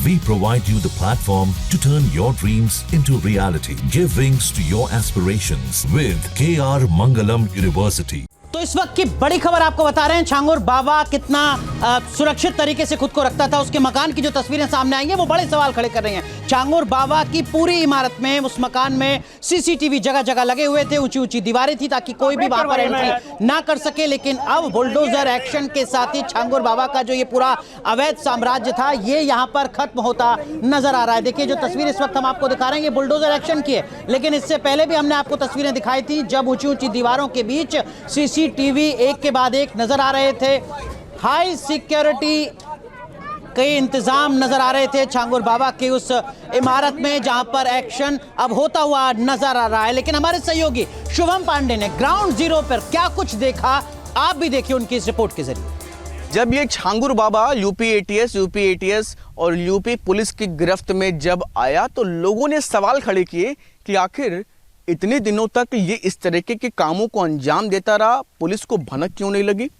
We provide you the platform to turn your dreams into reality. Give wings to your aspirations with KR Mangalam University. तो इस वक्त की बड़ी खबर आपको बता रहे हैं, छांगुर बाबा कितना सुरक्षित तरीके से खुद को रखता था। उसके मकान की जो तस्वीरें सामने आई हैं वो बड़े सवाल खड़े कर रही हैं। छांगुर बाबा की पूरी इमारत में, उस मकान में सीसीटीवी जगह जगह लगे हुए थे, ऊंची ऊंची दीवारें थी ताकि कोई भी वहां पर एंट्री ना कर सके। लेकिन अब बुलडोजर एक्शन के साथ ही छांगुर बाबा का जो ये पूरा अवैध साम्राज्य था ये यहाँ पर खत्म होता नजर आ रहा है। देखिए जो तस्वीर इस वक्त हम आपको दिखा रहे हैं ये बुलडोजर एक्शन की है, लेकिन इससे पहले भी हमने आपको तस्वीरें दिखाई थी जब ऊंची ऊंची दीवारों के बीच सीसीटीवी एक के बाद एक नजर आ रहे थे। हाई सिक्योरिटी के इंतजाम नजर आ रहे थे छांगुर बाबा की उस इमारत में जहां पर एक्शन अब होता हुआ नजर आ रहा है। लेकिन हमारे सहयोगी शुभम पांडे ने ग्राउंड जीरो पर क्या कुछ देखा, आप भी देखिए उनकी इस रिपोर्ट के जरिए। जब ये छांगुर बाबा यूपी एटीएस और यूपी पुलिस की गिरफ्त में जब आया तो लोगों ने सवाल खड़े किए कि आखिर इतने दिनों तक ये इस तरीके के कामों को अंजाम देता रहा, पुलिस को भनक क्यों नहीं लगी।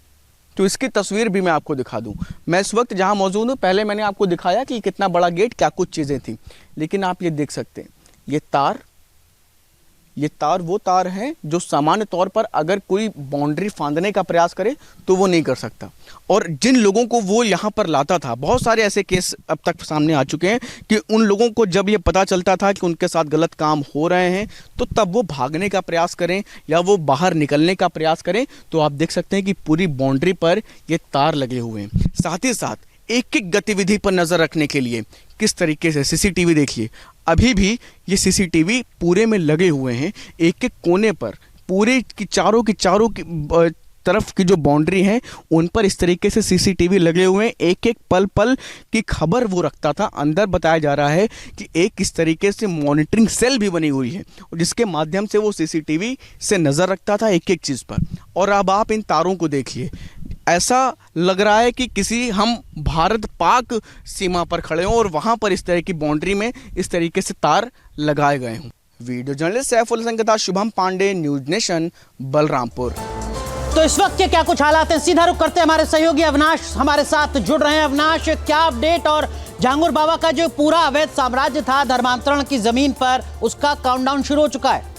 तो इसकी तस्वीर भी मैं आपको दिखा दूं। मैं इस वक्त जहां मौजूद हूं, पहले मैंने आपको दिखाया कि कितना बड़ा गेट, क्या कुछ चीज़ें थी, लेकिन आप ये देख सकते हैं ये तार वो तार हैं जो सामान्य तौर पर अगर कोई बाउंड्री फांदने का प्रयास करे तो वो नहीं कर सकता। और जिन लोगों को वो यहाँ पर लाता था, बहुत सारे ऐसे केस अब तक सामने आ चुके हैं कि उन लोगों को जब ये पता चलता था कि उनके साथ गलत काम हो रहे हैं तो तब वो भागने का प्रयास करें या वो बाहर निकलने का प्रयास करें। तो आप देख सकते हैं कि पूरी बाउंड्री पर ये तार लगे हुए हैं। साथ ही साथ एक एक गतिविधि पर नज़र रखने के लिए किस तरीके से सीसीटीवी देखिए, अभी भी ये सीसीटीवी पूरे में लगे हुए हैं। एक एक कोने पर पूरे की चारों की तरफ की जो बाउंड्री है उन पर इस तरीके से सीसीटीवी लगे हुए हैं। एक एक पल पल की खबर वो रखता था। अंदर बताया जा रहा है कि एक इस तरीके से मॉनिटरिंग सेल भी बनी हुई है जिसके माध्यम से वो सीसीटीवी से नज़र रखता था एक एक चीज़ पर। और अब आप इन तारों को देखिए, ऐसा लग रहा है कि किसी हम भारत पाक सीमा पर खड़े हों और वहाँ पर इस तरह की बाउंड्री में इस तरीके से तार लगाए गए हों। वीडियो जर्नलिस्ट सैफुल हसन के साथ शुभम पांडे, न्यूज़ नेशन, बलरामपुर। तो इस वक्त के क्या कुछ हालात हैं, सीधा रुख करते हैं। हमारे सहयोगी अविनाश हमारे साथ जुड़ रहे हैं। अविनाश, क्या अपडेट? और छांगुर बाबा का जो पूरा अवैध साम्राज्य था धर्मांतरण की जमीन पर, उसका काउंटडाउन शुरू हो चुका है।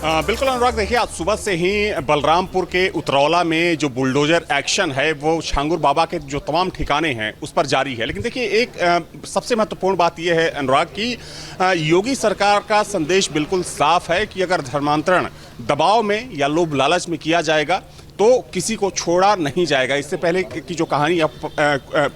बिल्कुल अनुराग, देखिए आज सुबह से ही बलरामपुर के उतरौला में जो बुलडोजर एक्शन है वो छांगुर बाबा के जो तमाम ठिकाने हैं उस पर जारी है। लेकिन देखिए एक सबसे महत्वपूर्ण बात यह है अनुराग कि योगी सरकार का संदेश बिल्कुल साफ है कि अगर धर्मांतरण दबाव में या लोभ लालच में किया जाएगा तो किसी को छोड़ा नहीं जाएगा। इससे पहले की जो कहानी आप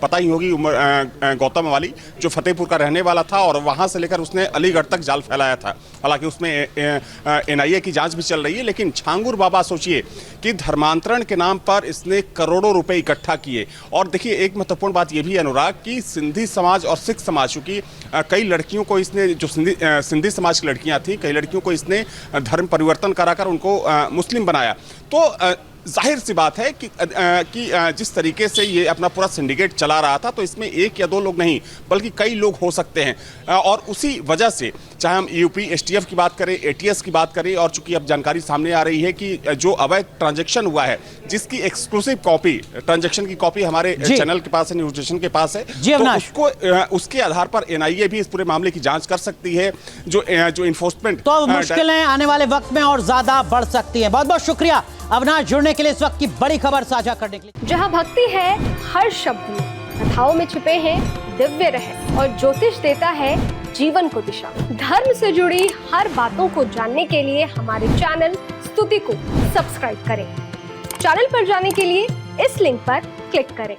पता ही होगी, गौतम वाली जो फतेहपुर का रहने वाला था और वहाँ से लेकर उसने अलीगढ़ तक जाल फैलाया था। हालांकि उसमें एनआईए की जांच भी चल रही है। लेकिन छांगुर बाबा सोचिए कि धर्मांतरण के नाम पर इसने करोड़ों रुपए इकट्ठा किए। और देखिए एक महत्वपूर्ण बात यह भी अनुराग कि सिंधी समाज और सिख समाज, चूँकि कई लड़कियों को इसने, जो सिंधी समाज की लड़कियाँ थीं, कई लड़कियों को इसने धर्म परिवर्तन कराकर उनको मुस्लिम बनाया। तो जाहिर सी बात है कि जिस तरीके से ये अपना पूरा सिंडिकेट चला रहा था तो इसमें एक या दो लोग नहीं बल्कि कई लोग हो सकते हैं। और उसी वजह से चाहे हम यूपी एसटीएफ की बात करें, एटीएस की बात करें, और चूंकि अब जानकारी सामने आ रही है कि जो अवैध ट्रांजैक्शन हुआ है जिसकी एक्सक्लूसिव कॉपी, ट्रांजैक्शन की कॉपी हमारे चैनल के पास है, न्यूज स्टेशन के पास है, तो उसके आधार पर एनआईए भी इस पूरे मामले की जांच कर सकती है। जो इन्फोर्समेंट, तो मुश्किलें आने वाले वक्त में और ज्यादा बढ़ सकती है। बहुत बहुत शुक्रिया अविनाश जुड़ने के लिए, इस वक्त की बड़ी खबर साझा करने के लिए। जहां भक्ति है हर शब्द में, कथाओं में छिपे हैं दिव्य रहस्य और ज्योतिष देता है जीवन को दिशा। धर्म से जुड़ी हर बातों को जानने के लिए हमारे चैनल स्तुति को सब्सक्राइब करें। चैनल पर जाने के लिए इस लिंक पर क्लिक करें।